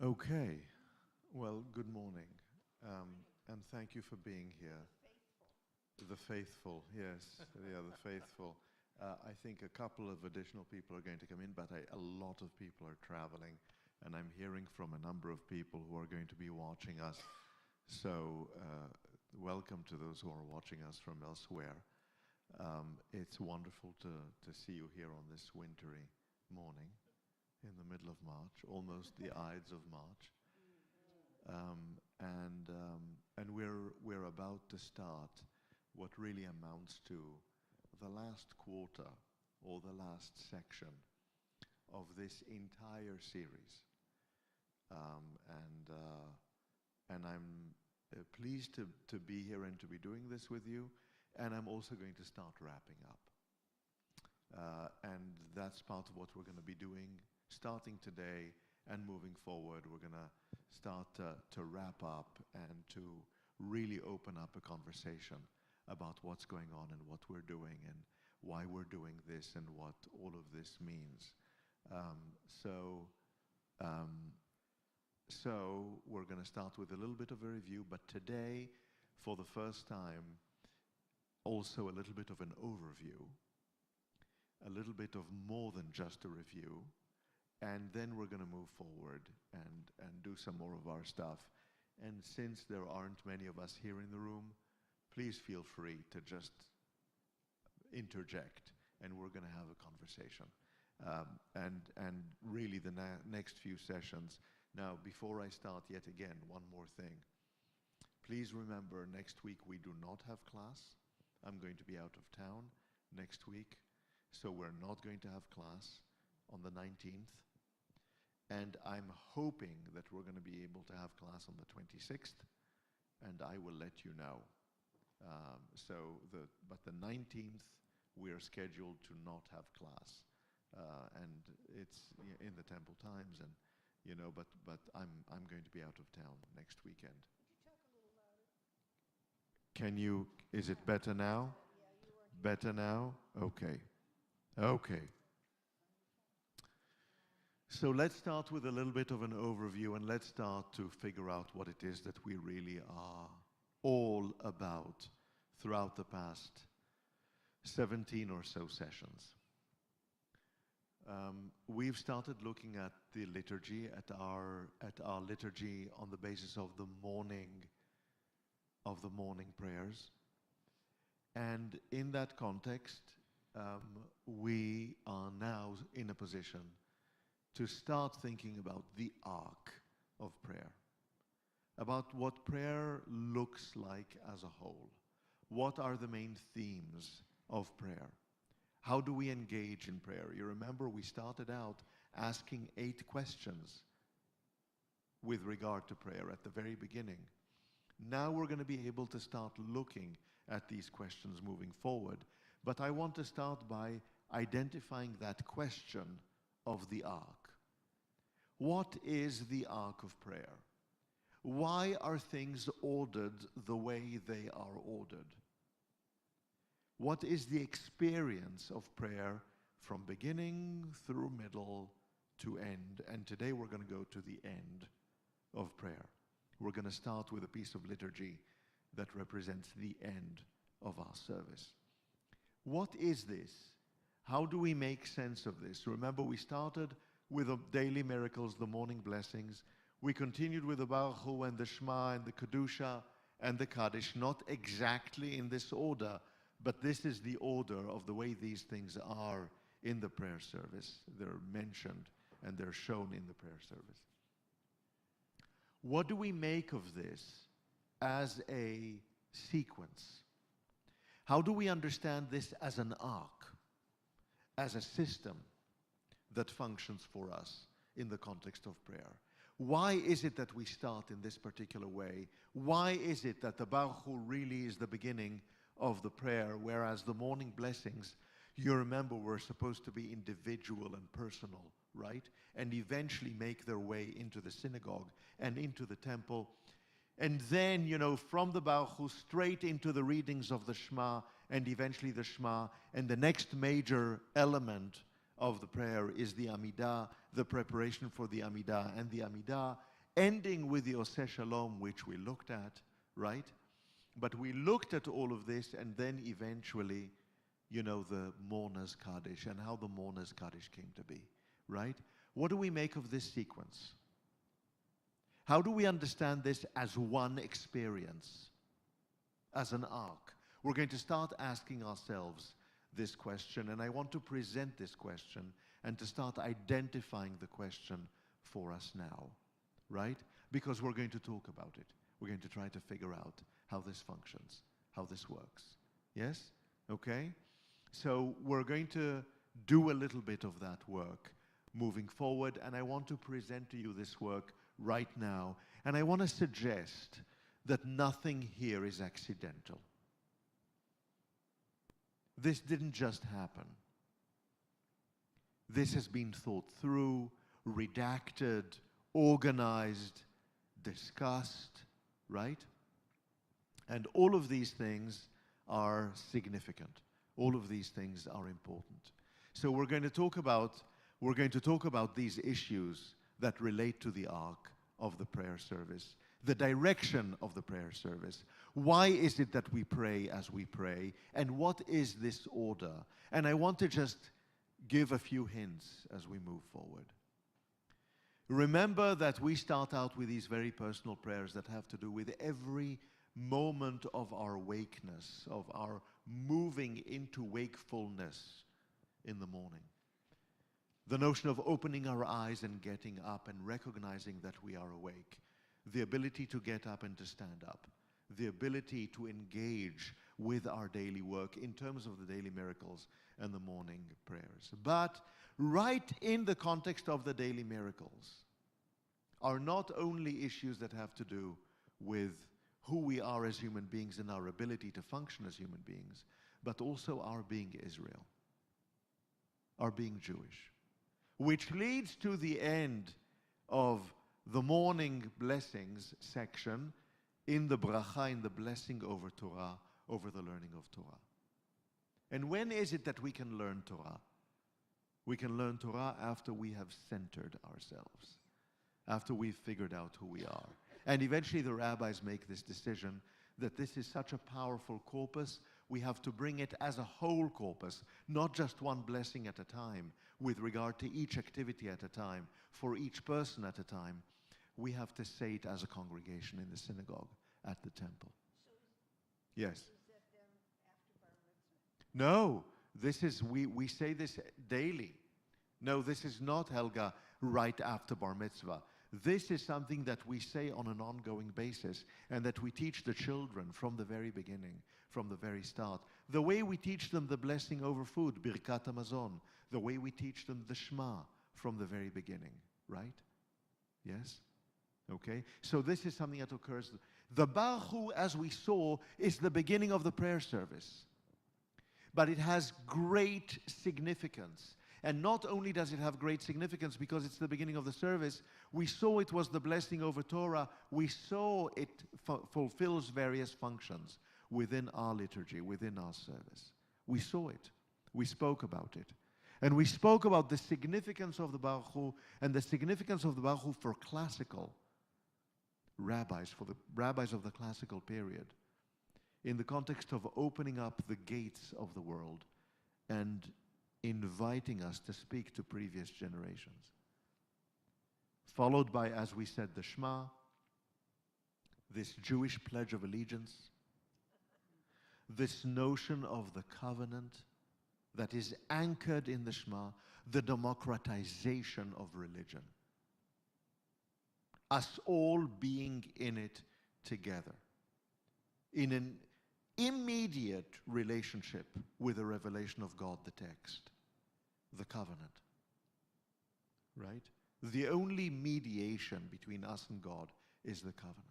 Okay. Well, good morning. And thank you for being here. The faithful, yes. Yeah, the faithful. I think a couple of additional people are going to come in, but a lot of people are traveling. And I'm hearing from a number of people who are going to be watching us. So welcome to those who are watching us from elsewhere. It's wonderful to see you here on this wintry morning in the middle of March, almost the Ides of March. And we're about to start what really amounts to the last quarter or the last section of this entire series. And I'm pleased to be here and to be doing this with you. And I'm also going to start wrapping up. And that's part of what we're going to be doing starting today and moving forward. We're going to start to wrap up and to really open up a conversation about what's going on and what we're doing and why we're doing this and what all of this means. So we're going to start with a little bit of a review, but today, for the first time, also a little bit of an overview, a little bit of more than just a review, and then we're going to move forward and do some more of our stuff. And since there aren't many of us here in the room, please feel free to just interject, and we're going to have a conversation. And really the next few sessions. Now, before I start yet again, one more thing. Please remember, next week we do not have class. I'm going to be out of town next week, so we're not going to have class on the 19th. And I'm hoping that we're going to be able to have class on the 26th, and I will let you know. But the 19th, we're scheduled to not have class. And it's in the Temple Times, and but I'm going to be out of town next weekend. Can you, is it better now? Better now? Okay. Okay. So let's start with a little bit of an overview, and let's start to figure out what it is that we really are all about throughout the past 17 or so sessions. We've started looking at the liturgy, at our liturgy on the basis of the morning prayers. And in that context, we are now in a position to start thinking about the arc of prayer, about what prayer looks like as a whole. What are the main themes of prayer? How do we engage in prayer? You remember we started out asking 8 questions with regard to prayer at the very beginning. Now we're going to be able to start looking at these questions moving forward. But I want to start by identifying that question of the arc. What is the arc of prayer? Why are things ordered the way they are ordered? What is the experience of prayer from beginning through middle to end? And today we're going to go to the end of prayer. We're going to start with a piece of liturgy that represents the end of our service. What is this? How do we make sense of this? Remember, we started with the daily miracles, the morning blessings. We continued with the Baruch Hu and the Shema and the Kedusha and the Kaddish, not exactly in this order, but this is the order of the way these things are in the prayer service. They're mentioned and they're shown in the prayer service. What do we make of this as a sequence? How do we understand this as an arc, as a system that functions for us in the context of prayer? Why is it that we start in this particular way? Why is it that the Baruch Hu really is the beginning of the prayer, whereas the morning blessings, you remember, were supposed to be individual and personal, right? And eventually make their way into the synagogue and into the temple. And then, from the Baruch Hu straight into the readings of the Shema and eventually the Shema. And the next major element of the prayer is the Amidah, the preparation for the Amidah and the Amidah. ending with the Oseh Shalom, which we looked at, right? But we looked at all of this, and then eventually, you know, the Mourner's Kaddish and how the Mourner's Kaddish came to be, right? What do we make of this sequence? How do we understand this as one experience, as an arc? We're going to start asking ourselves this question, and I want to present this question and to start identifying the question for us now, right? Because we're going to talk about it. We're going to try to figure out how this functions, how this works. Yes? Okay? So we're going to do a little bit of that work moving forward, and I want to present to you this work right now. And I want to suggest that nothing here is accidental. This didn't just happen. This has been thought through, redacted, organized, discussed, right? And all of these things are significant. All of these things are important. So we're going to talk about these issues that relate to the arc of the prayer service, the direction of the prayer service. Why is it that we pray as we pray? And what is this order? And I want to just give a few hints as we move forward. Remember that we start out with these very personal prayers that have to do with every moment of our awakeness, of our moving into wakefulness in the morning. The notion of opening our eyes and getting up and recognizing that we are awake. The ability to get up and to stand up. The ability to engage with our daily work in terms of the daily miracles and the morning prayers. But right in the context of the daily miracles are not only issues that have to do with who we are as human beings and our ability to function as human beings, but also our being Israel, our being Jewish, which leads to the end of the morning blessings section in the bracha, in the blessing over Torah, over the learning of Torah. And when is it that we can learn Torah? We can learn Torah after we have centered ourselves, after we've figured out who we are. And eventually the rabbis make this decision that this is such a powerful corpus, we have to bring it as a whole corpus, not just one blessing at a time, with regard to each activity at a time, for each person at a time. We have to say it as a congregation in the synagogue, at the temple. Yes. Is that after Bar Mitzvah? No, this is, we say this daily. No, this is not, Helga, right after Bar Mitzvah. This is something that we say on an ongoing basis and that we teach the children from the very beginning, from the very start. The way we teach them the blessing over food, Birkat HaMazon, the way we teach them the Shema from the very beginning, right? Yes? Okay? So this is something that occurs. The Baruch Hu, as we saw, is the beginning of the prayer service. But it has great significance. And not only does it have great significance because it's the beginning of the service, we saw it was the blessing over Torah. We saw it fulfills various functions within our liturgy, within our service. We saw it. We spoke about it. And we spoke about the significance of the Baruch Hu and the significance of the Baruch Hu for classical rabbis, for the rabbis of the classical period, in the context of opening up the gates of the world and inviting us to speak to previous generations. Followed by, as we said, the Shema, this Jewish pledge of allegiance, this notion of the covenant that is anchored in the Shema, the democratization of religion. Us all being in it together, in an immediate relationship with the revelation of God, the text, the covenant, right? The only mediation between us and God is the covenant,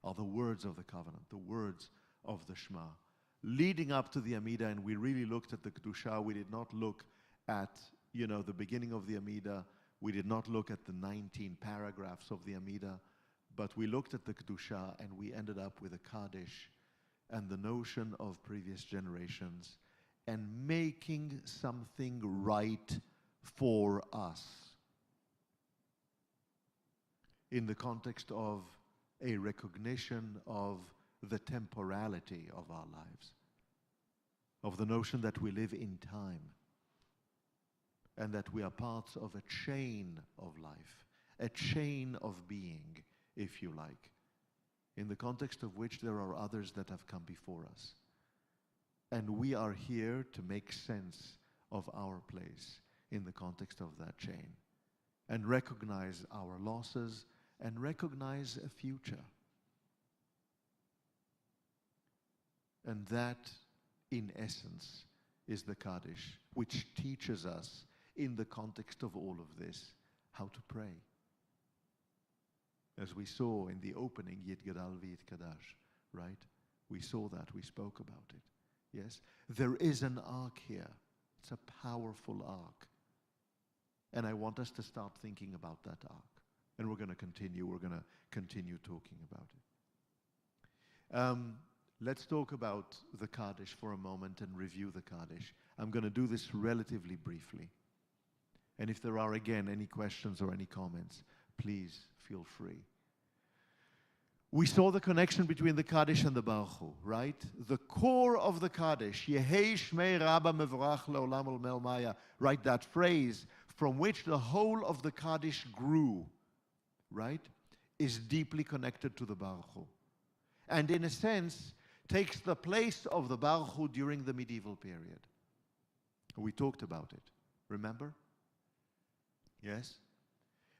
are the words of the covenant, the words of the Shema. Leading up to the Amidah, and we really looked at the Kedusha, we did not look at, the beginning of the Amidah, we did not look at the 19 paragraphs of the Amidah, but we looked at the Kedusha and we ended up with a Kaddish and the notion of previous generations and making something right for us. in the context of a recognition of the temporality of our lives, of the notion that we live in time, and that we are parts of a chain of life, a chain of being, if you like, in the context of which there are others that have come before us. And we are here to make sense of our place in the context of that chain, and recognize our losses, and recognize a future. And that, in essence, is the Kaddish, which teaches us, in the context of all of this, how to pray. As we saw in the opening, Yit Gadal V'Yit Kadash, right? We saw that, we spoke about it. Yes? There is an arc here. It's a powerful arc. And I want us to start thinking about that arc. And we're going to continue talking about it. Let's talk about the Kaddish for a moment and review the Kaddish. I'm going to do this relatively briefly. And if there are, again, any questions or any comments, please feel free. We saw the connection between the Kaddish and the Baruch Hu, right? The core of the Kaddish, Yehei Shmei Rabba Mevorach Leolam Olmel Maya, right? That phrase from which the whole of the Kaddish grew, right, is deeply connected to the Baruch Hu. And in a sense, takes the place of the Baruch Hu during the medieval period. We talked about it, remember? Yes?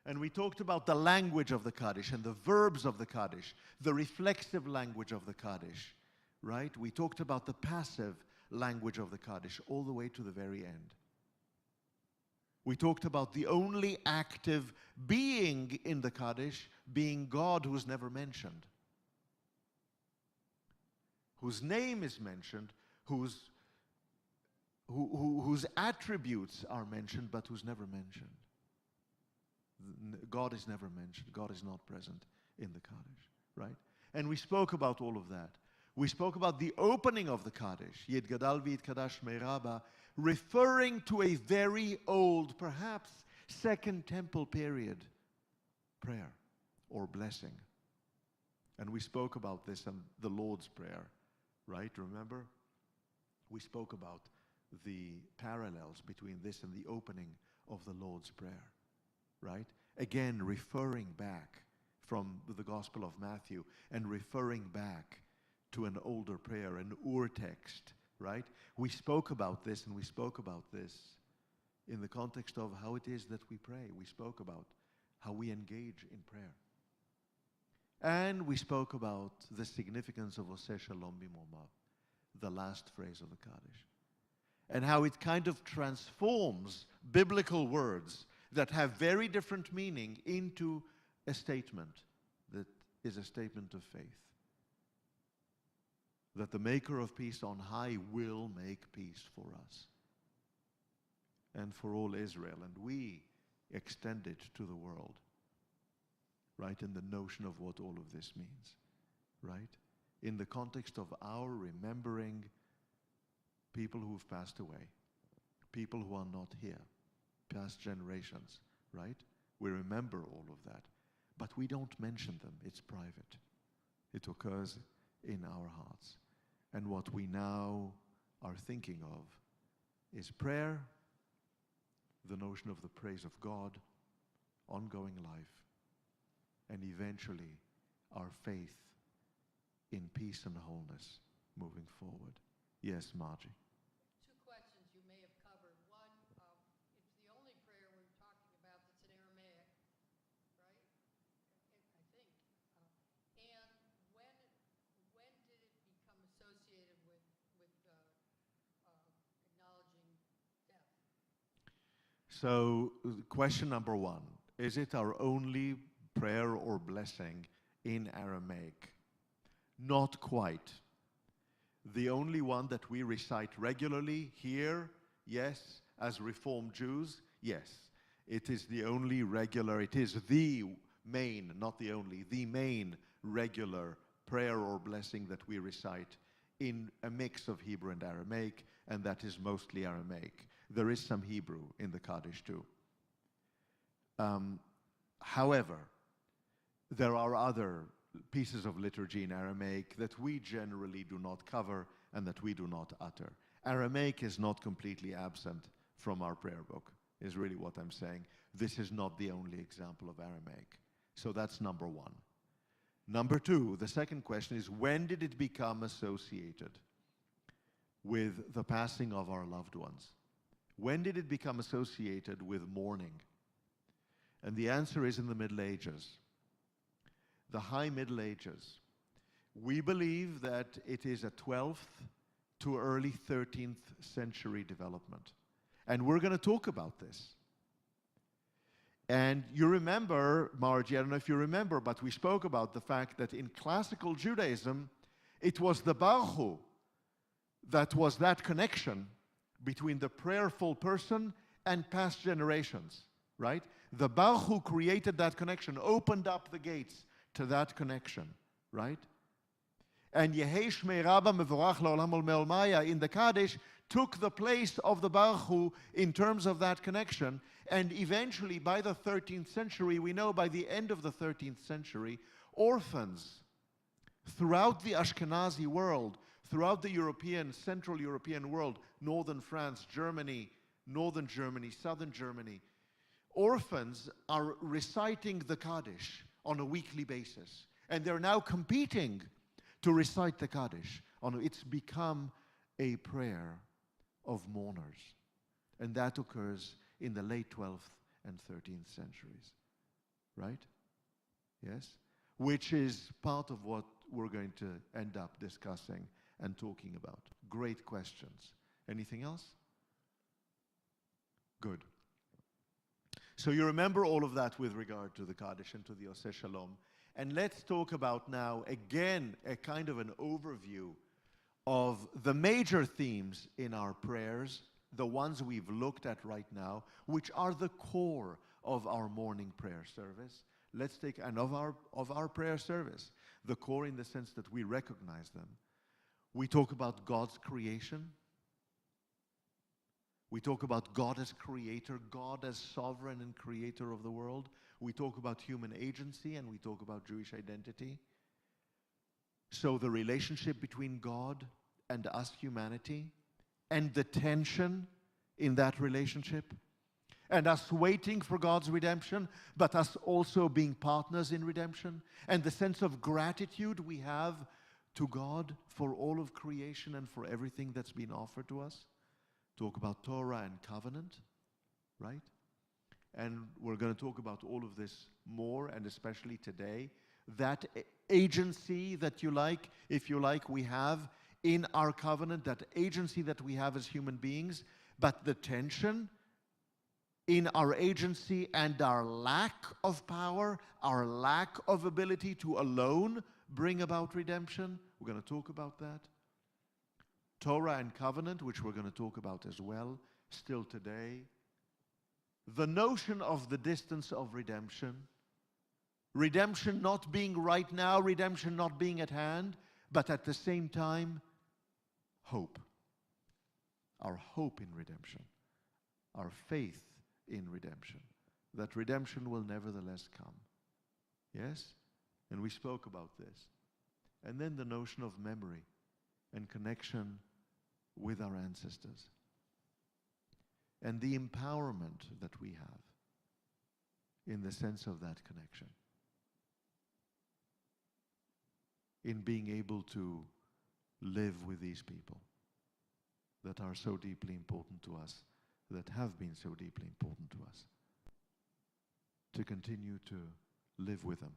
And we talked about the language of the Kaddish and the verbs of the Kaddish, the reflexive language of the Kaddish, right? We talked about the passive language of the Kaddish all the way to the very end. We talked about the only active being in the Kaddish being God, who is never mentioned, whose name is mentioned, whose attributes are mentioned, but who's never mentioned. God is never mentioned. God is not present in the Kaddish, right? And we spoke about all of that. We spoke about the opening of the Kaddish, Yit Gadal V'Yit Kadash Shmei Rabba, referring to a very old, perhaps Second Temple period prayer or blessing. And we spoke about this in the Lord's Prayer, right? Remember? We spoke about the parallels between this and the opening of the Lord's Prayer. Right? Again, referring back from the Gospel of Matthew and referring back to an older prayer, an Ur text, right? We spoke about this, and we spoke about this in the context of how it is that we pray. We spoke about how we engage in prayer. And we spoke about the significance of Oseh Shalom B'Momav, the last phrase of the Kaddish, and how it kind of transforms biblical words that have very different meaning into a statement that is a statement of faith. That the maker of peace on high will make peace for us and for all Israel. And we extend it to the world, right? In the notion of what all of this means, right? In the context of our remembering people who have passed away, people who are not here, past generations, right? We remember all of that, but we don't mention them. It's private. It occurs in our hearts. And what we now are thinking of is prayer, the notion of the praise of God, ongoing life, and eventually our faith in peace and wholeness moving forward. Yes, Margie. So, question number one, is it our only prayer or blessing in Aramaic? Not quite. The only one that we recite regularly here, yes, as Reformed Jews, yes. It is the only regular, it is the main, not the only, the main regular prayer or blessing that we recite in a mix of Hebrew and Aramaic, and that is mostly Aramaic. There is some Hebrew in the Kaddish too. However, There are other pieces of liturgy in Aramaic that we generally do not cover and that we do not utter. Aramaic is not completely absent from our prayer book, is really what I'm saying. This is not the only example of Aramaic. So that's number one. Number two, the second question is, when did it become associated with the passing of our loved ones? When did it become associated with mourning? And the answer is in the Middle Ages, the High Middle Ages. We believe that it is a 12th to early 13th century development. And we're going to talk about this. And you remember, Margie, I don't know if you remember, but we spoke about the fact that in classical Judaism, it was the Baruch Hu that was that connection between the prayerful person and past generations, right? The Baruch Hu created that connection, opened up the gates to that connection, right? And Yehei Shmei Rabba Mevorach Le'olam Olmei Olmaya in the Kaddish took the place of the Baruch Hu in terms of that connection. And eventually, by the 13th century, we know by the end of the 13th century, orphans throughout the Ashkenazi world, throughout the European, Central European world, northern France, Germany, northern Germany, southern Germany, orphans are reciting the Kaddish on a weekly basis. And they're now competing to recite the Kaddish. It's become a prayer of mourners. And that occurs in the late 12th and 13th centuries. Right? Yes? Which is part of what we're going to end up discussing and talking about. Great questions. Anything else? Good. So you remember all of that with regard to the Kaddish and to the Oseh Shalom. And let's talk about now, again, a kind of an overview of the major themes in our prayers, the ones we've looked at right now, which are the core of our morning prayer service. Let's take, and of our prayer service, the core in the sense that we recognize them. We talk about God's creation. We talk about God as creator, God as sovereign and creator of the world. We talk about human agency, and we talk about Jewish identity. So the relationship between God and us, humanity, and the tension in that relationship, and us waiting for God's redemption, but us also being partners in redemption, and the sense of gratitude we have to God for all of creation and for everything that's been offered to us. Talk about Torah and covenant, right? And we're going to talk about all of this more, and especially today. That agency that you like, if you like, we have in our covenant, that agency that we have as human beings, but the tension in our agency and our lack of power, our lack of ability to alone bring about redemption. We're going to talk about that. Torah and covenant, which we're going to talk about as well, still today. The notion of the distance of redemption. Redemption not being right now, redemption not being at hand, but at the same time, hope. Our hope in redemption. Our faith in redemption. That redemption will nevertheless come. Yes? And we spoke about this. And then the notion of memory and connection with our ancestors. And the empowerment that we have in the sense of that connection. In being able to live with these people that are so deeply important to us, that have been so deeply important to us. To continue to live with them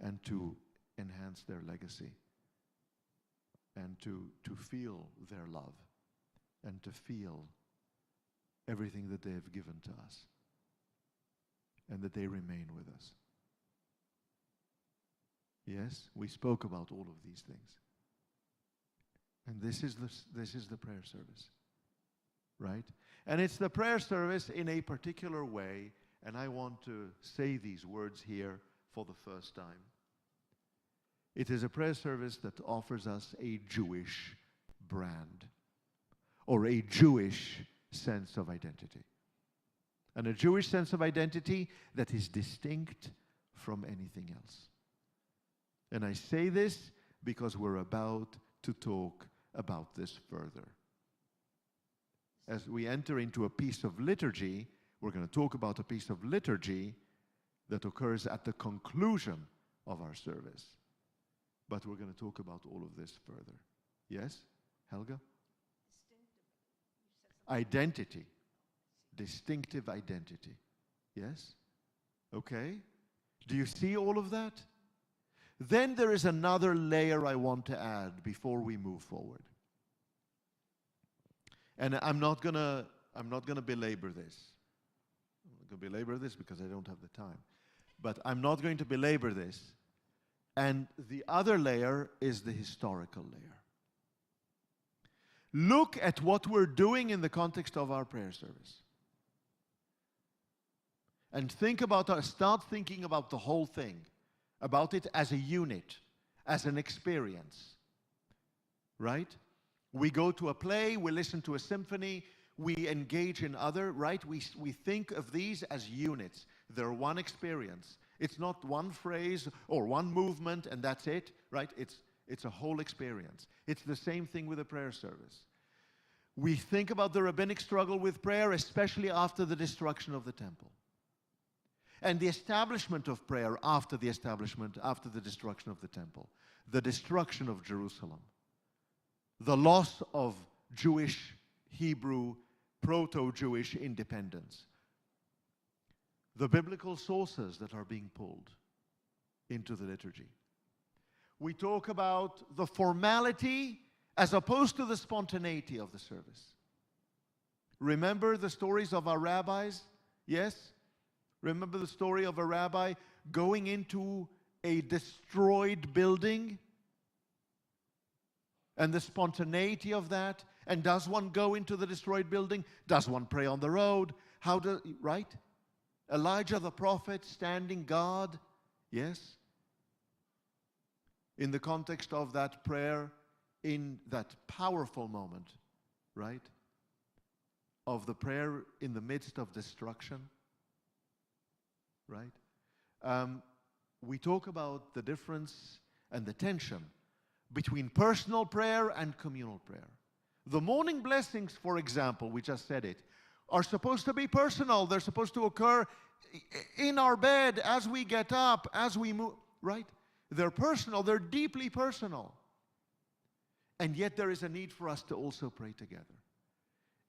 and to enhance their legacy and to feel their love and to feel everything that they have given to us and that they remain with us. Yes, we spoke about all of these things. And this is the prayer service, right? And it's the prayer service in a particular way, and I want to say these words here for the first time. It is a prayer service that offers us a Jewish brand, or a Jewish sense of identity. And a Jewish sense of identity that is distinct from anything else. And I say this because we're about to talk about this further. As we enter into a piece of liturgy, we're going to talk about a piece of liturgy that occurs at the conclusion of our service. But we're going to talk about all of this further. Yes, Helga? Identity. Distinctive identity. Yes? Okay. Do you see all of that? Then there is another layer I want to add before we move forward. And I'm not gonna belabor this. I'm not gonna belabor this because I don't have the time. But I'm not going to belabor this. And the other layer is the historical layer. Look at what we're doing in the context of our prayer service. And start thinking about the whole thing, about it as a unit, as an experience. Right? We go to a play, we listen to a symphony, we engage in other, right? We think of these as units. They're one experience. It's not one phrase or one movement and that's it, right? It's a whole experience. It's the same thing with a prayer service. We think about the rabbinic struggle with prayer, especially after the destruction of the temple. And the establishment of prayer after the destruction of the temple. The destruction of Jerusalem. The loss of Jewish, Hebrew, proto-Jewish independence. The biblical sources that are being pulled into the liturgy. We talk about the formality as opposed to the spontaneity of the service. Remember the stories of our rabbis? Yes? Remember the story of a rabbi going into a destroyed building? And the spontaneity of that? And does one go into the destroyed building? Does one pray on the road? Right? Elijah the prophet standing guard? Yes? In the context of that prayer, in that powerful moment, right? Of the prayer in the midst of destruction, right? We talk about the difference and the tension between personal prayer and communal prayer. The morning blessings, for example, we just said it, are supposed to be personal. They're supposed to occur in our bed, as we get up, as we move, right? They're personal. They're deeply personal. And yet there is a need for us to also pray together.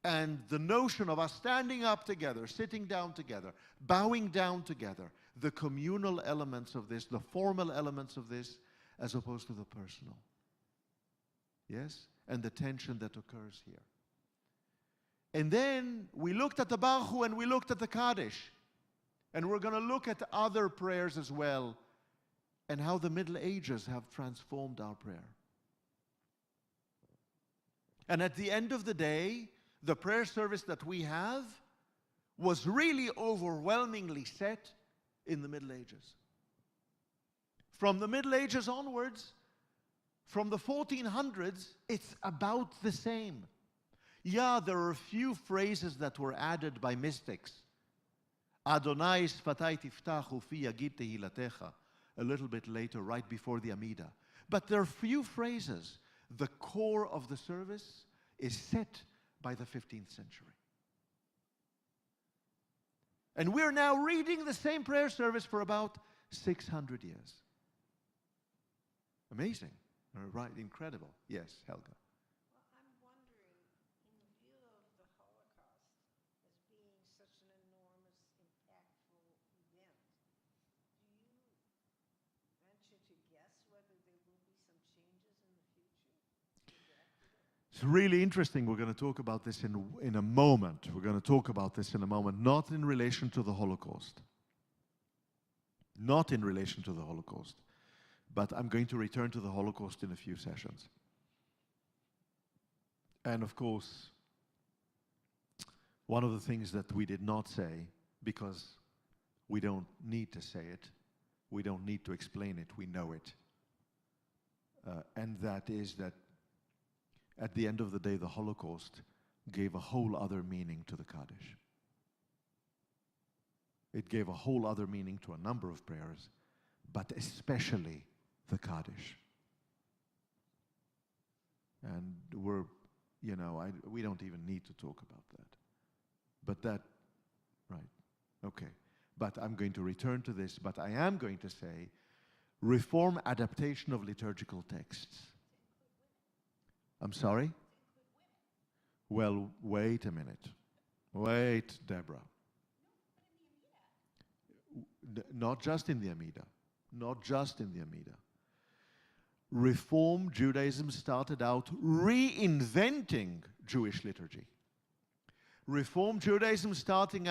And the notion of us standing up together, sitting down together, bowing down together, the communal elements of this, the formal elements of this, as opposed to the personal. Yes? And the tension that occurs here. And then we looked at the Baruch Hu and we looked at the Kaddish. And we're going to look at other prayers as well and how the Middle Ages have transformed our prayer. And at the end of the day, the prayer service that we have was really overwhelmingly set in the Middle Ages. From the Middle Ages onwards, from the 1400s, it's about the same. Yeah, there are a few phrases that were added by mystics. Adonai sfatai tiftach ufi yagid tehilatecha, a little bit later, right before the Amida. But there are few phrases. The core of the service is set by the 15th century. And we're now reading the same prayer service for about 600 years. Amazing. Right, incredible. Yes, Helga. Well, I'm wondering, in the view of the Holocaust as being such an enormous, impactful event, do you venture to guess whether there will be some changes in the future? It's really interesting. We're going to talk about this in a moment. We're going to talk about this in a moment, not in relation to the Holocaust. Not in relation to the Holocaust. But I'm going to return to the Holocaust in a few sessions. And of course, one of the things that we did not say, because we don't need to say it, we don't need to explain it, we know it. And that is that at the end of the day, the Holocaust gave a whole other meaning to the Kaddish. It gave a whole other meaning to a number of prayers, but especially the Kaddish. And we don't even need to talk about that. But that, right, okay. But I'm going to return to this, but I am going to say, reform adaptation of liturgical texts. I'm sorry? Well, wait a minute. Wait, Deborah. Not just in the Amida. Not just in the Amida. Reform Judaism started out reinventing Jewish liturgy. Reform Judaism started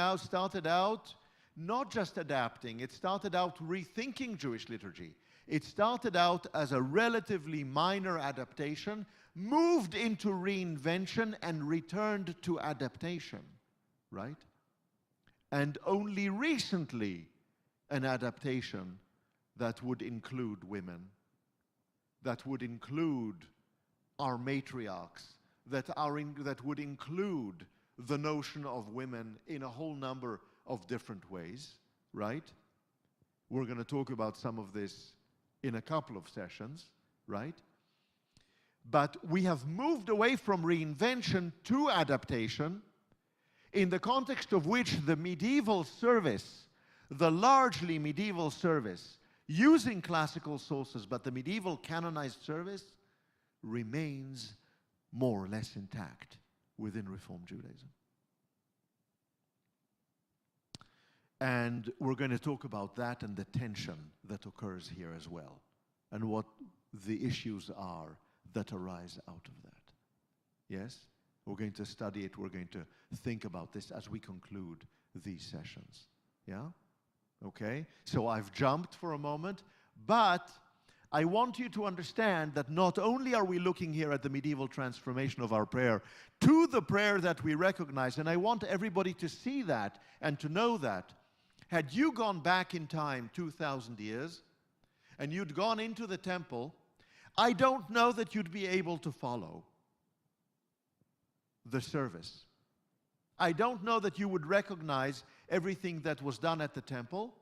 out not just adapting, it started out rethinking Jewish liturgy. It started out as a relatively minor adaptation, moved into reinvention, and returned to adaptation, right? And only recently an adaptation that would include women, that would include our matriarchs, that would include the notion of women in a whole number of different ways, right? We're going to talk about some of this in a couple of sessions, right? But we have moved away from reinvention to adaptation, in the context of which the medieval service, the largely medieval service, using classical sources, but the medieval canonized service remains more or less intact within Reform Judaism. And we're going to talk about that and the tension that occurs here as well, and what the issues are that arise out of that. Yes? We're going to study it, we're going to think about this as we conclude these sessions. Yeah? Okay? So I've jumped for a moment, but I want you to understand that not only are we looking here at the medieval transformation of our prayer to the prayer that we recognize, and I want everybody to see that and to know that. Had you gone back in time 2,000 years and you'd gone into the temple, I don't know that you'd be able to follow the service. I don't know that you would recognize everything that was done at the temple.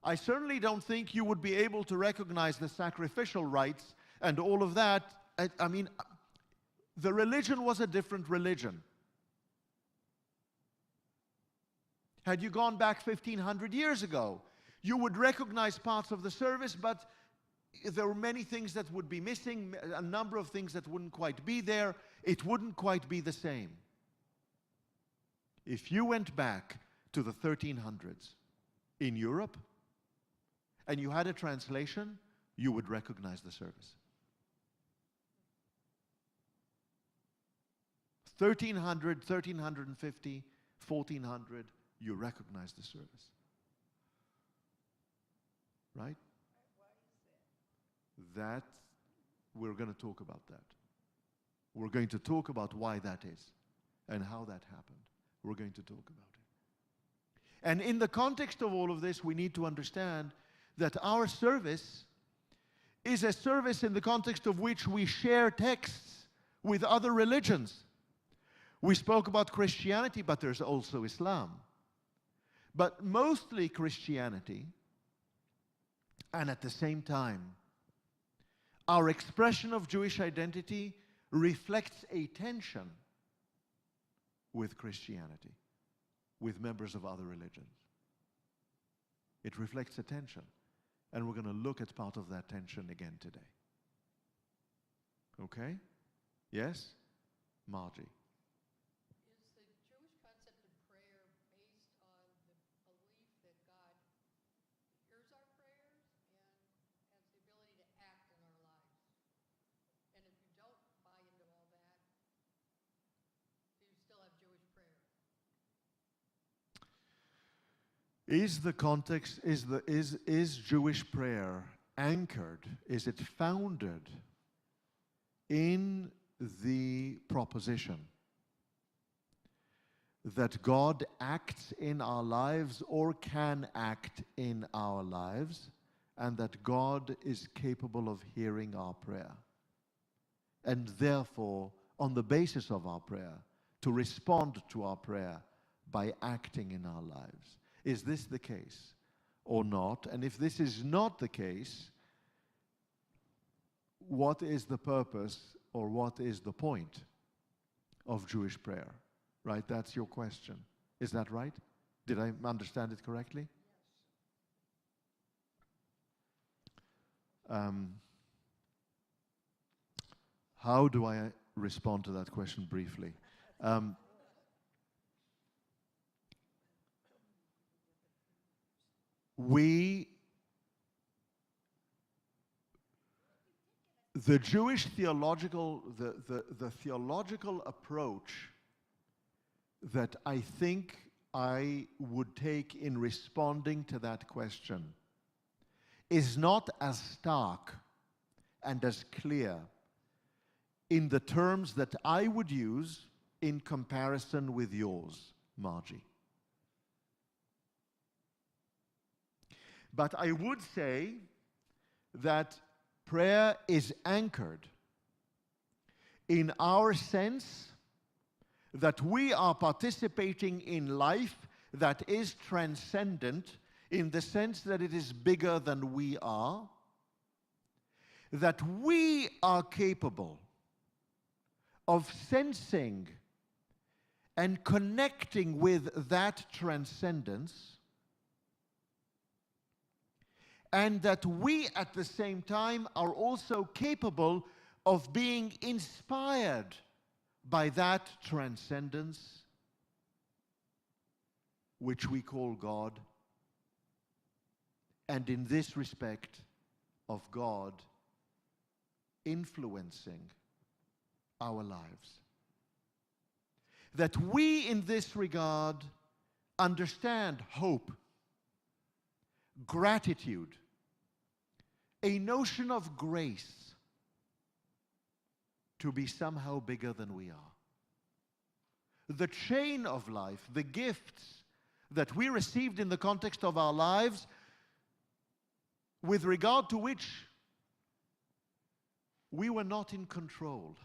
I certainly don't think you would be able to recognize the sacrificial rites and all of that. I mean, the religion was a different religion. Had you gone back 1,500 years ago, you would recognize parts of the service, but there were many things that would be missing, a number of things that wouldn't quite be there. It wouldn't quite be the same. If you went back to the 1300s in Europe and you had a translation, you would recognize the service. 1300, 1350, 1400, you recognize the service. Right? That, we're going to talk about that. We're going to talk about why that is and how that happened. We're going to talk about it. And in the context of all of this, we need to understand that our service is a service in the context of which we share texts with other religions. We spoke about Christianity, but there's also Islam. But mostly Christianity, and at the same time, our expression of Jewish identity reflects a tension with Christianity, with members of other religions. It reflects a tension, and we're going to look at part of that tension again today. Okay? Yes? Margie. Is the context, is Jewish prayer anchored, is it founded in the proposition that God acts in our lives or can act in our lives, and that God is capable of hearing our prayer, and therefore, on the basis of our prayer, to respond to our prayer by acting in our lives? Is this the case? or not? And if this is not the case, what is the purpose or what is the point of Jewish prayer? Right? That's your question. Is that right? Did I understand it correctly? How do I respond to that question briefly? The Jewish theological, the theological approach that I think I would take in responding to that question is not as stark and as clear in the terms that I would use in comparison with yours, Margie. But I would say that prayer is anchored in our sense that we are participating in life that is transcendent, in the sense that it is bigger than we are, that we are capable of sensing and connecting with that transcendence, and that we at the same time are also capable of being inspired by that transcendence, which we call God, and in this respect of God influencing our lives. That we in this regard understand hope, gratitude, a notion of grace to be somehow bigger than we are. The chain of life, the gifts that we received in the context of our lives, with regard to which we were not in control.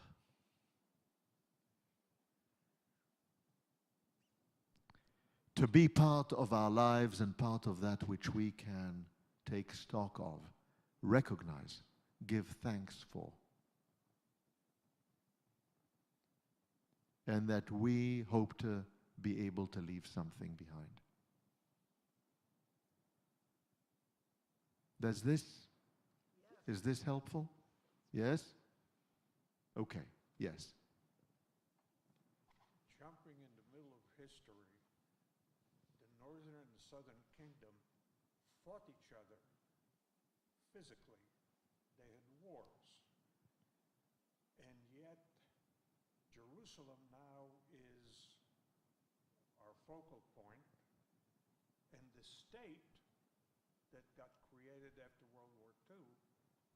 To be part of our lives and part of that which we can take stock of, recognize, give thanks for. And that we hope to be able to leave something behind. Is this helpful? Yes? Okay, yes. Jumping in the middle of history, the northern and the southern kingdom fought each other physically. They had wars. And yet, Jerusalem now is our focal point, and the state that got created after World War II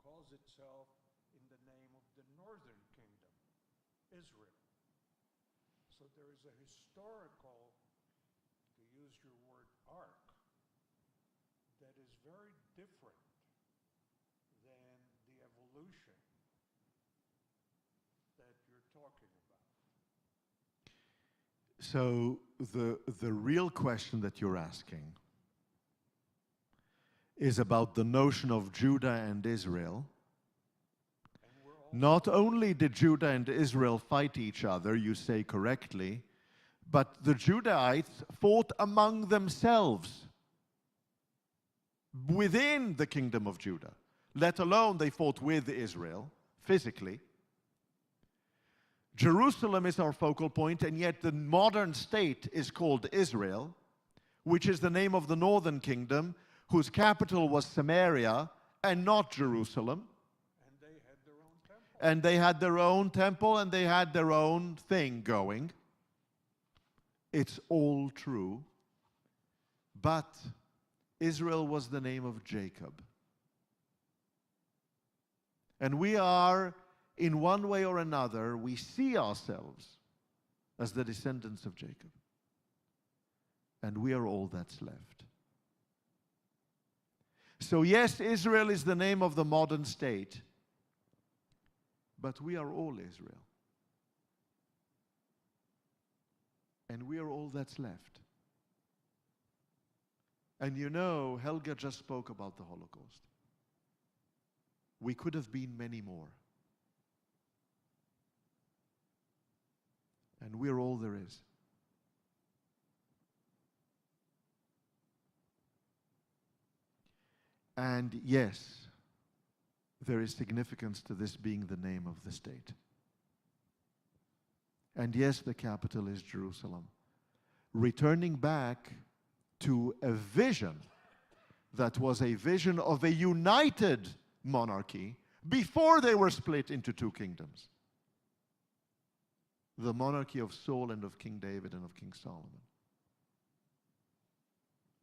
calls itself in the name of the northern kingdom, Israel. So there is a historical, to use your word, arc, that is very different than the evolution that you're talking about. So the real question that you're asking is about the notion of Judah and Israel. Not only did Judah and Israel fight each other, you say correctly, but the Judahites fought among themselves within the kingdom of Judah, let alone they fought with Israel physically. Jerusalem is our focal point, and yet the modern state is called Israel, which is the name of the northern kingdom, whose capital was Samaria and not Jerusalem. And they had their own temple. And they had their own temple and they had their own thing going. It's all true. But Israel was the name of Jacob. And we are, in one way or another, we see ourselves as the descendants of Jacob. And we are all that's left. So yes, Israel is the name of the modern state, but we are all Israel. And we are all that's left. And you know, Helga just spoke about the Holocaust. We could have been many more. And we're all there is. And yes, there is significance to this being the name of the state. And yes, the capital is Jerusalem. Returning back to a vision that was a vision of a united monarchy before they were split into two kingdoms. The monarchy of Saul and of King David and of King Solomon.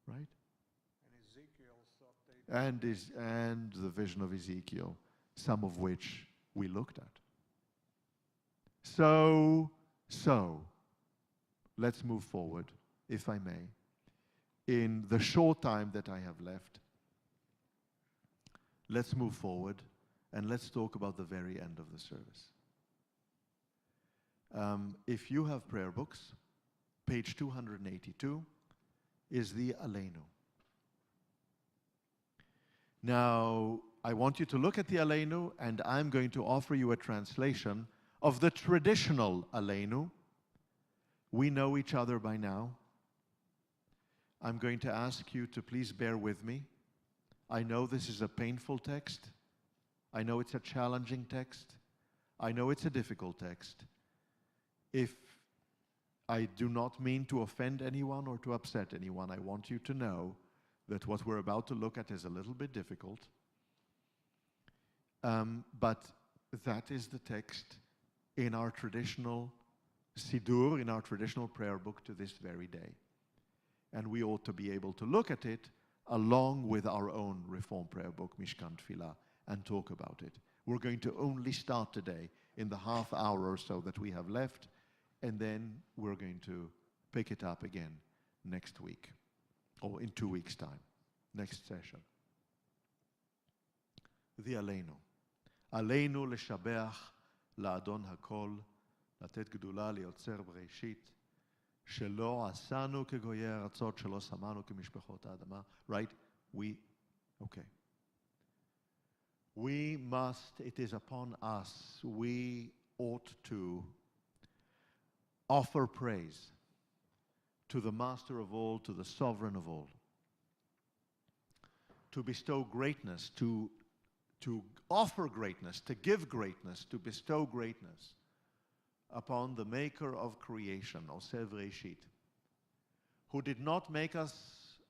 Right? And Ezekiel thought they... And the vision of Ezekiel, some of which we looked at. So, let's move forward, if I may, in the short time that I have left. Let's move forward and let's talk about the very end of the service. If you have prayer books, page 282 is the Aleinu. Now, I want you to look at the Aleinu, and I'm going to offer you a translation of the traditional Aleinu. We know each other by now. I'm going to ask you to please bear with me. I know this is a painful text. I know it's a challenging text. I know it's a difficult text. If I do not mean to offend anyone or to upset anyone, I want you to know that what we're about to look at is a little bit difficult. But that is the text in our traditional Siddur, in our traditional prayer book to this very day. And we ought to be able to look at it along with our own Reform prayer book, Mishkan Tfilah, and talk about it. We're going to only start today in the half hour or so that we have left, and then we're going to pick it up again next week, or in 2 weeks' time, next session. The Aleinu. Aleinu לשבח לאדון הכל, לתת גדולה ליוצר בראשית, שלא עשנו כגויי ארצות, שלא שמענו כמשפחות האדמה. Right? Okay. We must, it is upon us, we ought to offer praise to the Master of all, to the Sovereign of all, to bestow greatness, to offer greatness, to give greatness, to bestow greatness upon the Maker of creation, Oseh Breshit, who did not make us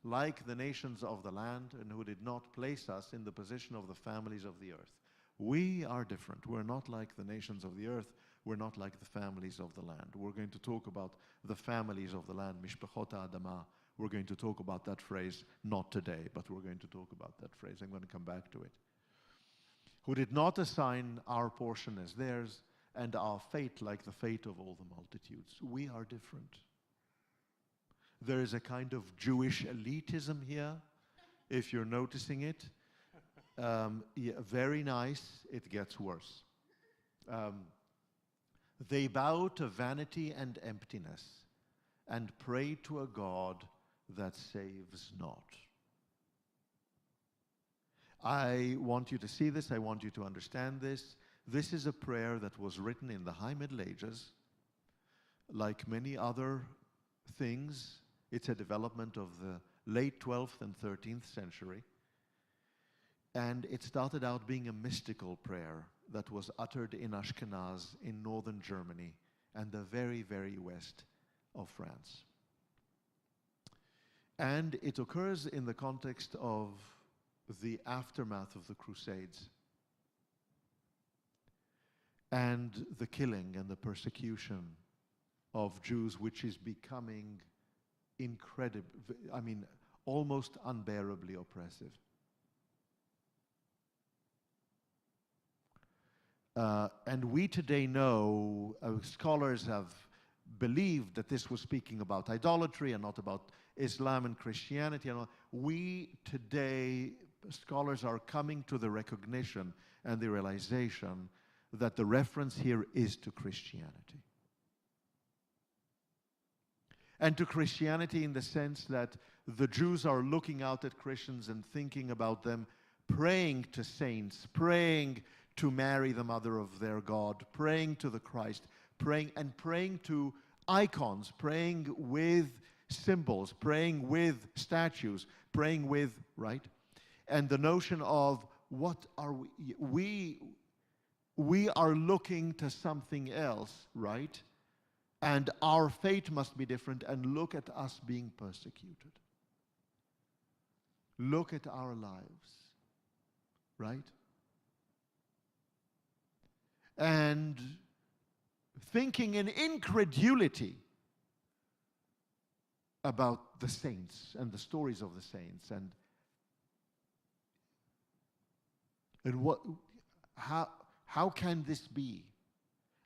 like the nations of the land and who did not place us in the position of the families of the earth. We are different. We're not like the nations of the earth. We're not like the families of the land. We're going to talk about the families of the land, Mishpachot Adama. We're going to talk about that phrase, not today, but we're going to talk about that phrase. I'm going to come back to it. Who did not assign our portion as theirs and our fate like the fate of all the multitudes. We are different. There is a kind of Jewish elitism here, if you're noticing it. Yeah, very nice, it gets worse. They bow to vanity and emptiness and pray to a God that saves not. I want you to see this, I want you to understand this. This is a prayer that was written in the High Middle Ages. Like many other things, it's a development of the late 12th and 13th century. And it started out being a mystical prayer that was uttered in Ashkenaz, in northern Germany, and the very, very west of France. And it occurs in the context of the aftermath of the Crusades and the killing and the persecution of Jews, which is becoming incredible, almost unbearably oppressive. And we today know, scholars have believed that this was speaking about idolatry and not about Islam and Christianity. We today, scholars are coming to the recognition and the realization that the reference here is to Christianity. and to Christianity in the sense that the Jews are looking out at Christians and thinking about them, praying to saints, praying to Mary, the mother of their God, praying to the Christ, praying to icons, praying with symbols, praying with statues, praying with, right? And the notion of what are we are looking to something else, right? And our fate must be different, and look at us being persecuted. Look at our lives, right? And thinking in incredulity about the saints and the stories of the saints, and how can this be?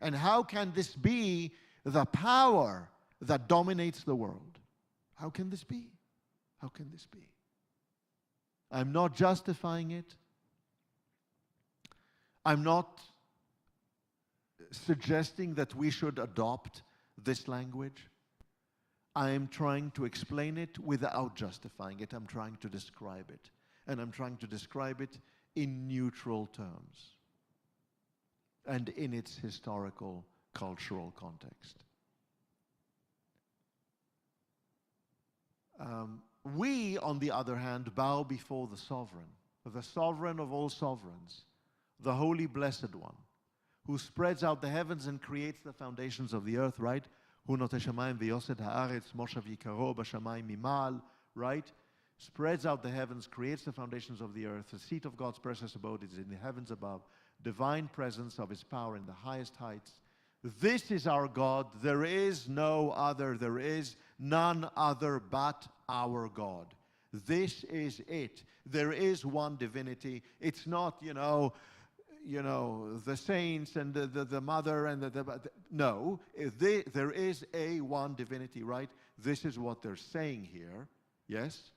And how can this be the power that dominates the world? How can this be? How can this be? I'm not justifying it. I'm not suggesting that we should adopt this language. I am trying to explain it without justifying it. I'm trying to describe it. And I'm trying to describe it in neutral terms and in its historical, cultural context. We, on the other hand, bow before the sovereign of all sovereigns, the holy blessed one, who spreads out the heavens and creates the foundations of the earth, right? Hu noteh shamayim v'yosed haaretz, moshav yikaro b'shamayim mimal, right? Spreads out the heavens, creates the foundations of the earth. The seat of God's precious abode is in the heavens above. Divine presence of his power in the highest heights. This is our God. There is no other. There is none other but our God. This is it. There is one divinity. It's not, the saints and the mother and no. There is a one divinity, right? This is what they're saying here. Yes?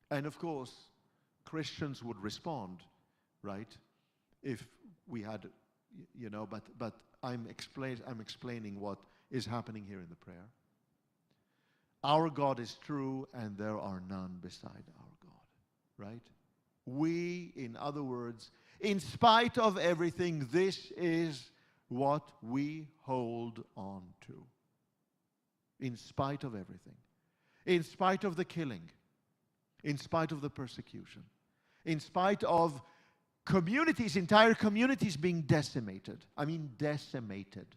And of course, Christians would respond, right? If we had, but I'm explaining what is happening here in the prayer. Our God is true, and there are none beside our God, right? We, in other words, in spite of everything, this is what we hold on to. In spite of everything. In spite of the killing. In spite of the persecution. In spite of communities, entire communities being decimated. I mean decimated.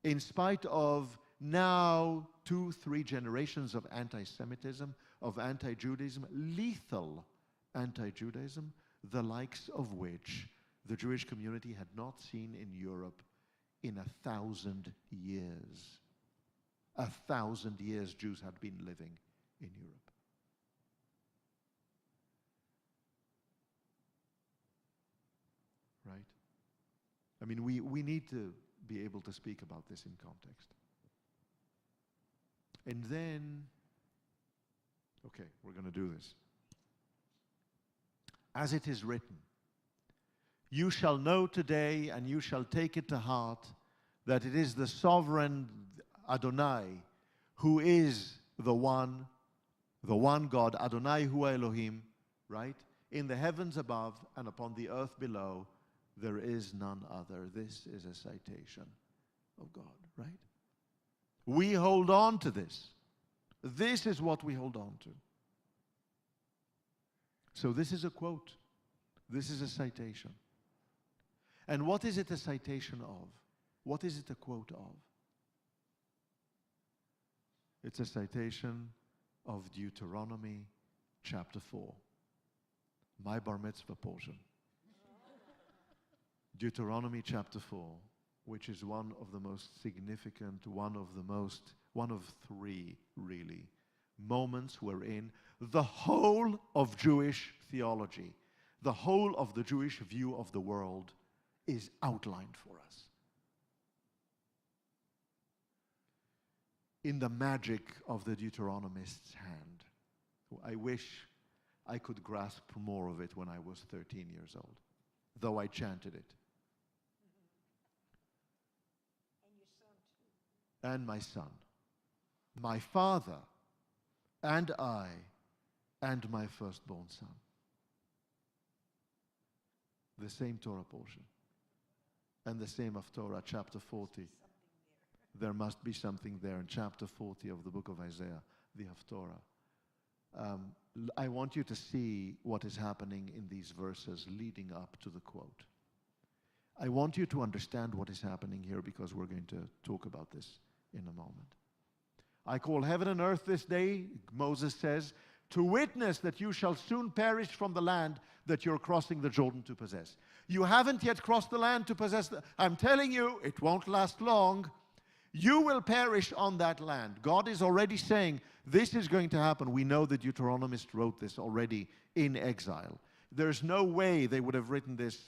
In spite of now 2-3 generations of anti-Semitism, of anti-Judaism, lethal anti-Judaism, the likes of which the Jewish community had not seen in Europe in 1,000 years. 1,000 years Jews had been living in Europe. Right? I mean, we need to be able to speak about this in context. And then, okay, we're going to do this. As it is written, you shall know today and you shall take it to heart that it is the sovereign Adonai who is the one God, Adonai Hu Elohim, right? In the heavens above and upon the earth below, there is none other. This is a citation of God, right? We hold on to this. This is what we hold on to. So this is a quote. This is a citation. And what is it a citation of? What is it a quote of? It's a citation of Deuteronomy chapter 4. My bar mitzvah portion. Deuteronomy chapter 4, which is one of the most significant, one of three, really, moments wherein the whole of Jewish theology, the whole of the Jewish view of the world is outlined for us. In the magic of the Deuteronomist's hand. I wish I could grasp more of it when I was 13 years old, though I chanted it. And your son too. and my son, my father and I, and my firstborn son. The same Torah portion. And the same of Torah, chapter 40. There must be something there in chapter 40 of the book of Isaiah, the Haftorah. I want you to see what is happening in these verses leading up to the quote. I want you to understand what is happening here because we're going to talk about this in a moment. I call heaven and earth this day, Moses says, to witness that you shall soon perish from the land that you're crossing the Jordan to possess. You haven't yet crossed the land to possess. I'm telling you, it won't last long. You will perish on that land. God is already saying this is going to happen. We know the Deuteronomist wrote this already in exile. There's no way they would have written this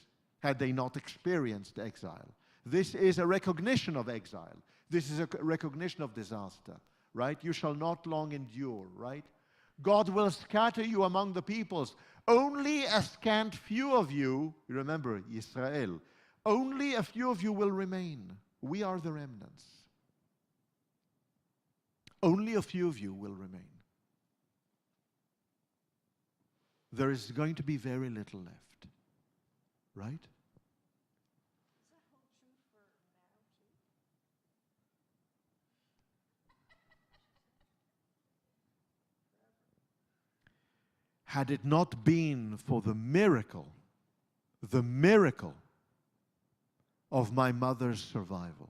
had they not experienced exile. This is a recognition of exile. This is a recognition of disaster, right? You shall not long endure, right? God will scatter you among the peoples. Only a scant few of you, remember, Israel, only a few of you will remain. We are the remnants. Only a few of you will remain. There is going to be very little left, right? Is that hold true for now, too? Had it not been for the miracle of my mother's survival,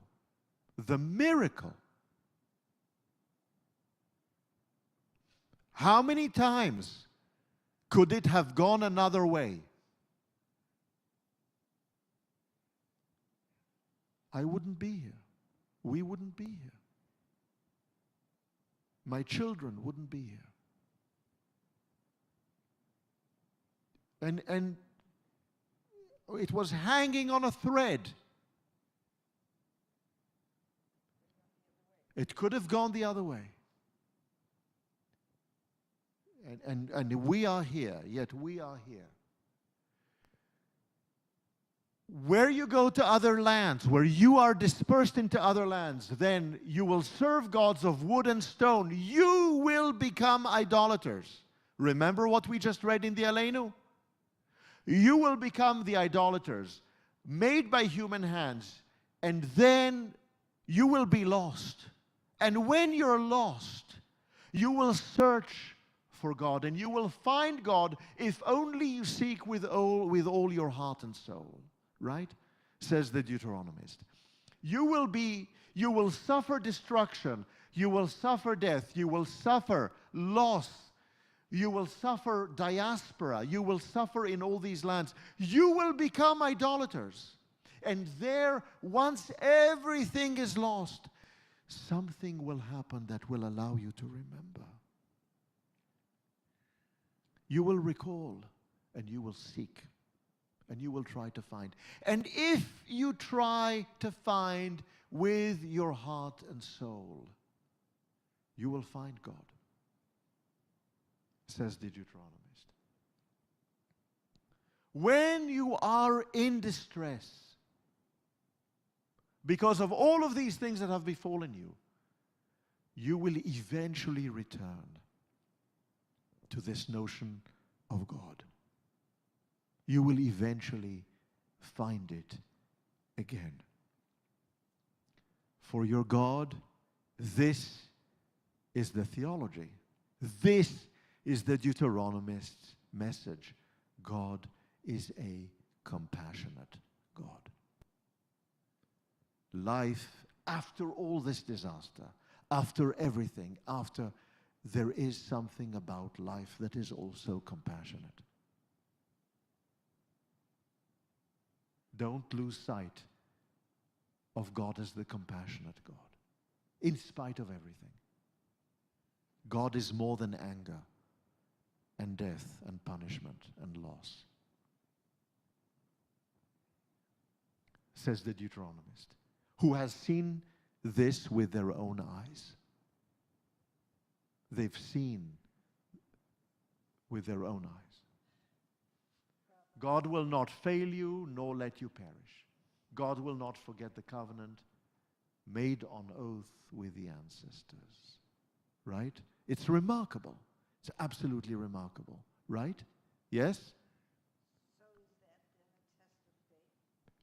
the miracle. How many times could it have gone another way? I wouldn't be here. We wouldn't be here. My children wouldn't be here. And it was hanging on a thread. It could have gone the other way. And we are here, yet we are here. Where you go to other lands, where you are dispersed into other lands, then you will serve gods of wood and stone. You will become idolaters. Remember what we just read in the Aleinu? You will become the idolaters made by human hands, and then you will be lost. And when you're lost, you will search for God, and you will find God if only you seek with all your heart and soul. Right? Says the Deuteronomist. You will suffer destruction, you will suffer death, you will suffer loss, you will suffer diaspora, you will suffer in all these lands. You will become idolaters. And there, once everything is lost, something will happen that will allow you to remember. You will recall, and you will seek, and you will try to find. And if you try to find with your heart and soul, you will find God, says the Deuteronomist. When you are in distress, because of all of these things that have befallen you, you will eventually return to this notion of God. You will eventually find it again. For your God, this is the theology. This is the Deuteronomist's message. God is a compassionate God. Life, after all this disaster, after everything, there is something about life that is also compassionate. Don't lose sight of God as the compassionate God, in spite of everything. God is more than anger and death and punishment and loss. Says the Deuteronomist, who has seen this with their own eyes. They've seen with their own eyes. God will not fail you nor let you perish. God will not forget the covenant. made on oath with the ancestors. Right? It's remarkable. It's absolutely remarkable. Right? Yes? So is that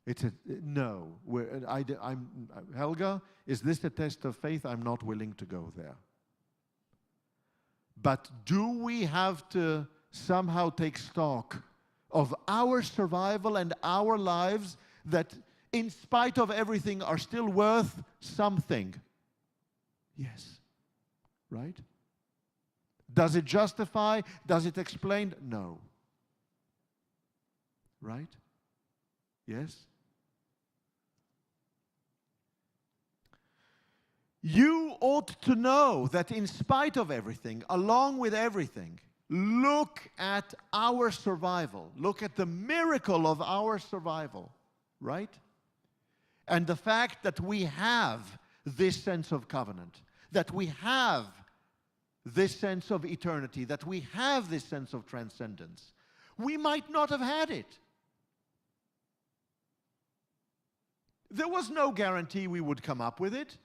then a test of faith? It's a no. I'm Helga. Is this a test of faith? I'm not willing to go there. But do we have to somehow take stock of our survival and our lives that, in spite of everything, are still worth something? Yes. Right? Does it justify? Does it explain? No. Right? Yes? You ought to know that in spite of everything, along with everything, look at our survival. Look at the miracle of our survival, right? And the fact that we have this sense of covenant, that we have this sense of eternity, that we have this sense of transcendence. We might not have had it. There was no guarantee we would come up with it.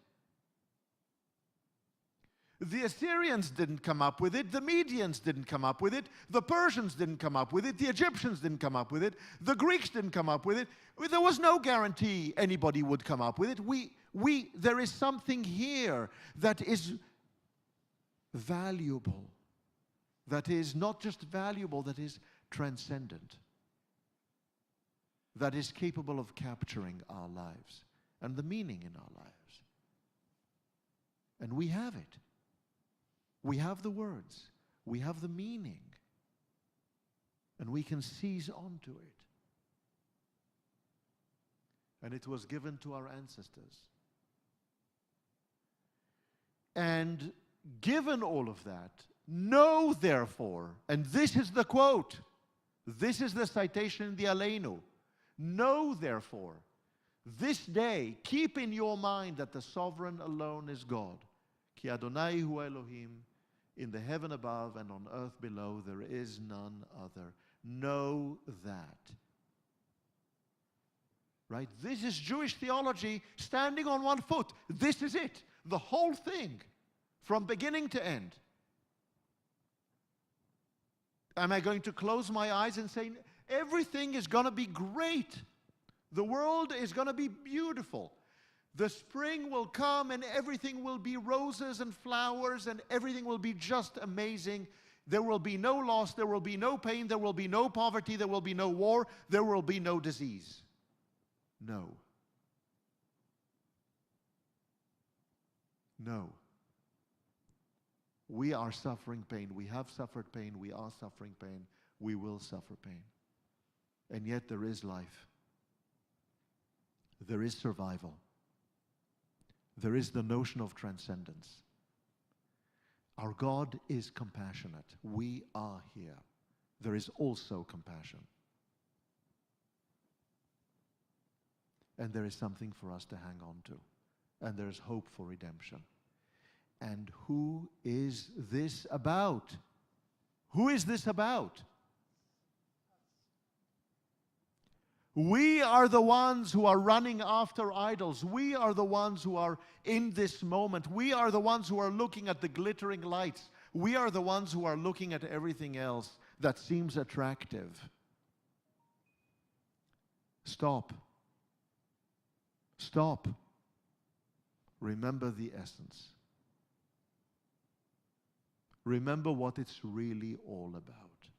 The Assyrians didn't come up with it. The Medians didn't come up with it. The Persians didn't come up with it. The Egyptians didn't come up with it. The Greeks didn't come up with it. There was no guarantee anybody would come up with it. There is something here that is valuable. That is not just valuable, that is transcendent. That is capable of capturing our lives and the meaning in our lives. And we have it. We have the words. We have the meaning. And we can seize onto it. And it was given to our ancestors. And given all of that, know therefore, and this is the quote, this is the citation in the Aleinu, know therefore, this day keep in your mind that the sovereign alone is God. Ki Adonai hu Elohim, in the heaven above and on earth below, there is none other. Know that. Right? This is Jewish theology standing on one foot. This is it. The whole thing, from beginning to end. Am I going to close my eyes and say, everything is going to be great? The world is going to be beautiful. The spring will come and everything will be roses and flowers and everything will be just amazing. There will be no loss, there will be no pain, there will be no poverty, there will be no war, there will be no disease. No. No. We are suffering pain. We have suffered pain. We are suffering pain. We will suffer pain. And yet there is life. There is survival. There is the notion of transcendence. Our God is compassionate. We are here. There is also compassion. And there is something for us to hang on to. And there is hope for redemption. And who is this about? Who is this about? We are the ones who are running after idols. We are the ones who are in this moment. We are the ones who are looking at the glittering lights. We are the ones who are looking at everything else that seems attractive. Stop. Stop. Remember the essence. Remember what it's really all about.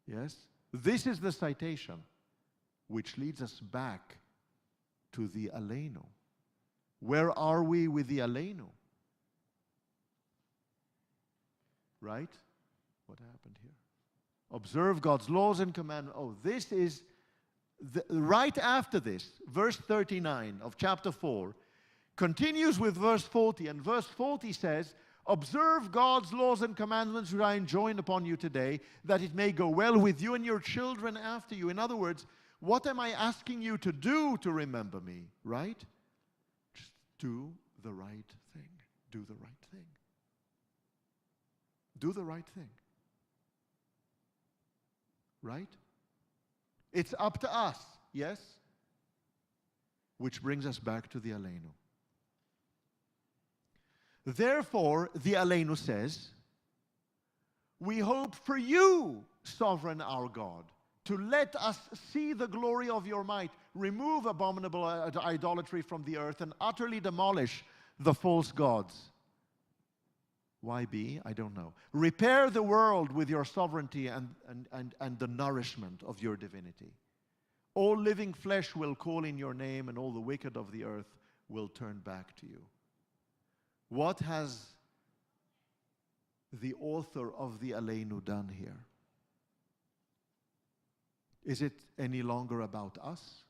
Yes? This is the citation which leads us back to the Aleinu. Where are we with the Aleinu? Right? What happened here? Observe God's laws and commandments. Oh, this is, right after this, verse 39 of chapter 4, continues with verse 40, and verse 40 says, observe God's laws and commandments which I enjoin upon you today, that it may go well with you and your children after you. In other words, what am I asking you to do to remember me, right? Just do the right thing. Do the right thing. Do the right thing. Right? It's up to us, yes? Which brings us back to the Aleinu. Therefore, the Aleinu says, we hope for you, sovereign our God, to let us see the glory of your might, remove abominable idolatry from the earth, and utterly demolish the false gods. Why be? I don't know. Repair the world with your sovereignty and the nourishment of your divinity. All living flesh will call in your name, and all the wicked of the earth will turn back to you. What has the author of the Aleinu done here? Is it any longer about us?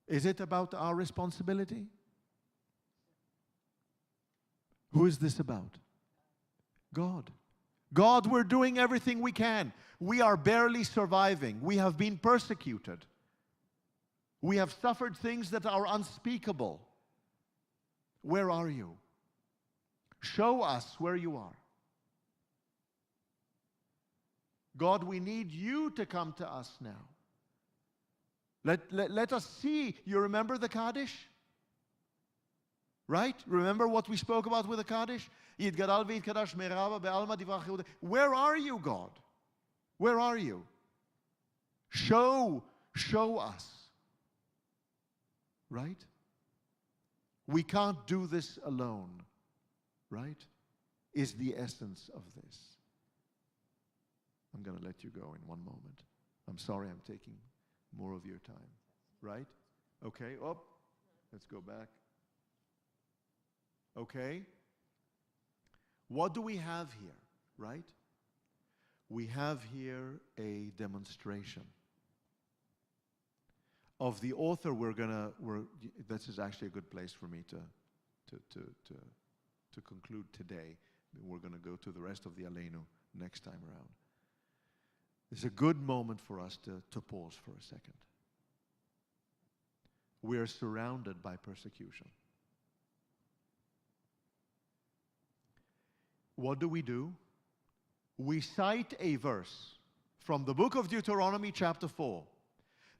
Is it about our responsibility? Who is this about? God. God, we're doing everything we can. We are barely surviving. We have been persecuted. We have suffered things that are unspeakable. Where are you? Show us where you are. God, we need you to come to us now. Let us see. You remember the Kaddish? Right? Remember what we spoke about with the Kaddish? Where are you, God? Where are you? Show us. Right? We can't do this alone. Right? Is the essence of this. I'm going to let you go in one moment. I'm sorry I'm taking more of your time. Right? Okay. Oh, let's go back. Okay. What do we have here? Right? We have here a demonstration of the author. This is actually a good place for me to conclude today. We're going to go to the rest of the Aleinu next time around. It's a good moment for us to pause for a second. We are surrounded by persecution. What do? We cite a verse from the book of Deuteronomy chapter 4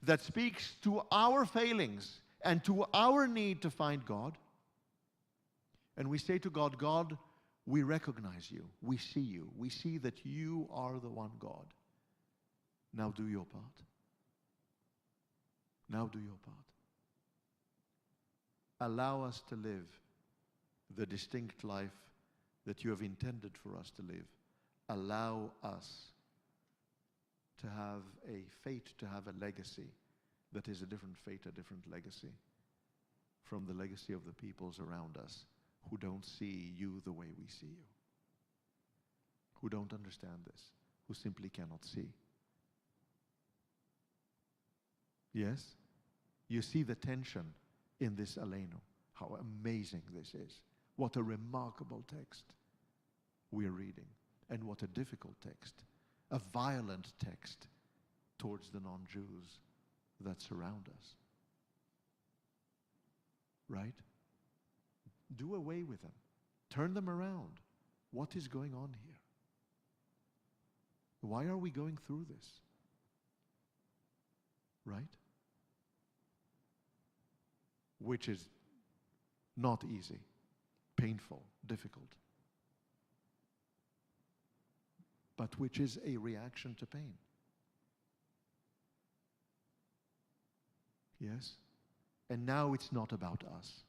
that speaks to our failings and to our need to find God. And we say to God, God, we recognize you. We see you. We see that you are the one God. Now do your part. Now do your part. Allow us to live the distinct life that you have intended for us to live. Allow us to have a fate, to have a legacy that is a different fate, a different legacy from the legacy of the peoples around us who don't see you the way we see you, who don't understand this, who simply cannot see. Yes? You see the tension in this Aleinu, how amazing this is. What a remarkable text we are reading, and what a difficult text, a violent text towards the non-Jews that surround us. Right? Do away with them. Turn them around. What is going on here? Why are we going through this? Right? Which is not easy, painful, difficult, but which is a reaction to pain. Yes? And now it's not about us.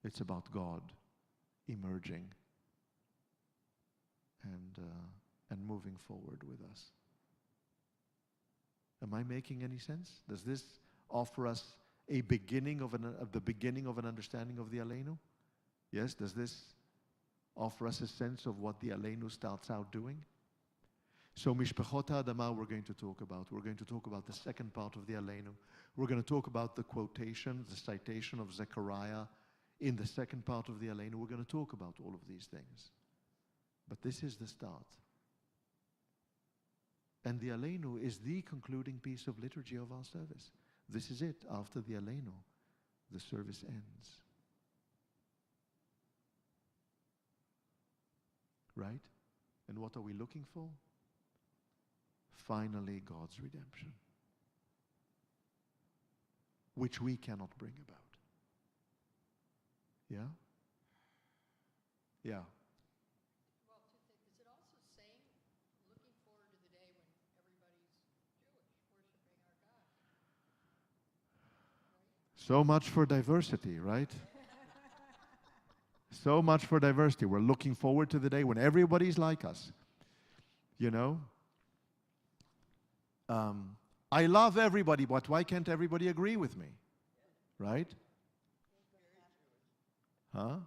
It's about God emerging and moving forward with us. Am I making any sense? Does this offer us a beginning of the beginning of an understanding of the Aleinu? Yes? Does this offer us a sense of what the Aleinu starts out doing? So Mishpachot HaAdamah we're going to talk about. We're going to talk about the second part of the Aleinu. We're going to talk about the quotation, the citation of Zechariah in the second part of the Aleinu. We're going to talk about all of these things. But this is the start. And the Aleinu is the concluding piece of liturgy of our service. This is it. After the Aleinu, the service ends. Right? And what are we looking for? finally God's redemption, which we cannot bring about. Yeah? Yeah. Well, two things. Is it also saying, looking forward to the day when everybody's Jewish, worshiping our God? Right? So much for diversity, right? So much for diversity. We're looking forward to the day when everybody's like us. You know? I love everybody, but why can't everybody agree with me? Right? Huh?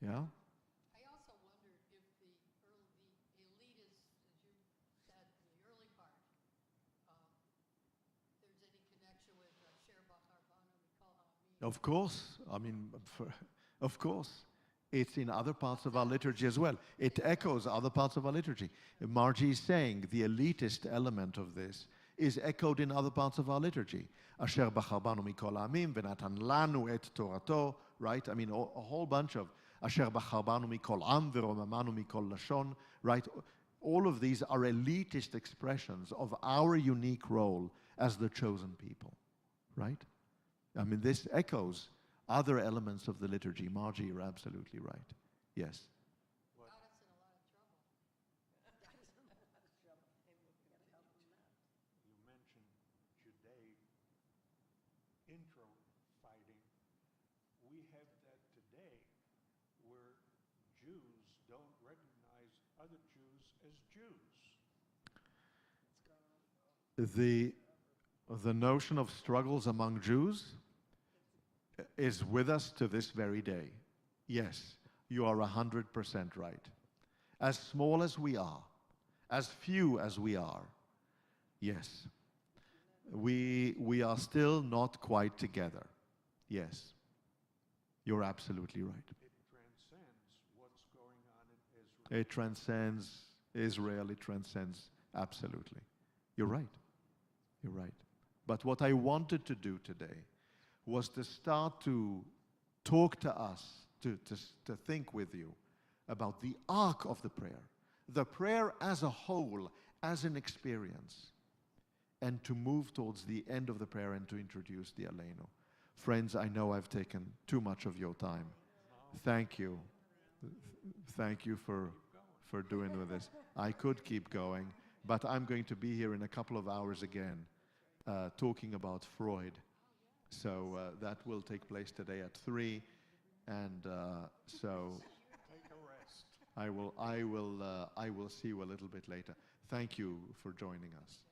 Yeah? I also wondered if the elitists, as you said in the early part, there's any connection with Sher Bacharbanu Mikol Ha'amim. Of course. I mean, of course. It's in other parts of our liturgy as well. It echoes other parts of our liturgy. Margie is saying the elitist element of this is echoed in other parts of our liturgy. Asher bacharbanu mikol ha'amim v'natan lanu et torato, right? I mean, a whole bunch of Asher bacharbanu mikol am v'romamanu mikol lashon, right? All of these are elitist expressions of our unique role as the chosen people, right? I mean, this echoes other elements of the liturgy. Margie, you're absolutely right. Yes. Got us in a lot of trouble. You mentioned Judaic intro fighting. We have that today where Jews don't recognize other Jews as Jews. The notion of struggles among Jews is with us to this very day. Yes, you are 100% right. As small as we are, as few as we are, yes, we are still not quite together. Yes, you're absolutely right. It transcends what's going on in Israel. It transcends Israel, it transcends absolutely. You're right. You're right. But what I wanted to do today was to start to talk to us, to think with you about the arc of the prayer as a whole, as an experience, and to move towards the end of the prayer and to introduce the Aleinu. Friends, I know I've taken too much of your time. Thank you. Thank you for doing with this. I could keep going, but I'm going to be here in a couple of hours again, talking about Freud. So that will take place today at 3, and so Take a rest. I will see you a little bit later. Thank you for joining us.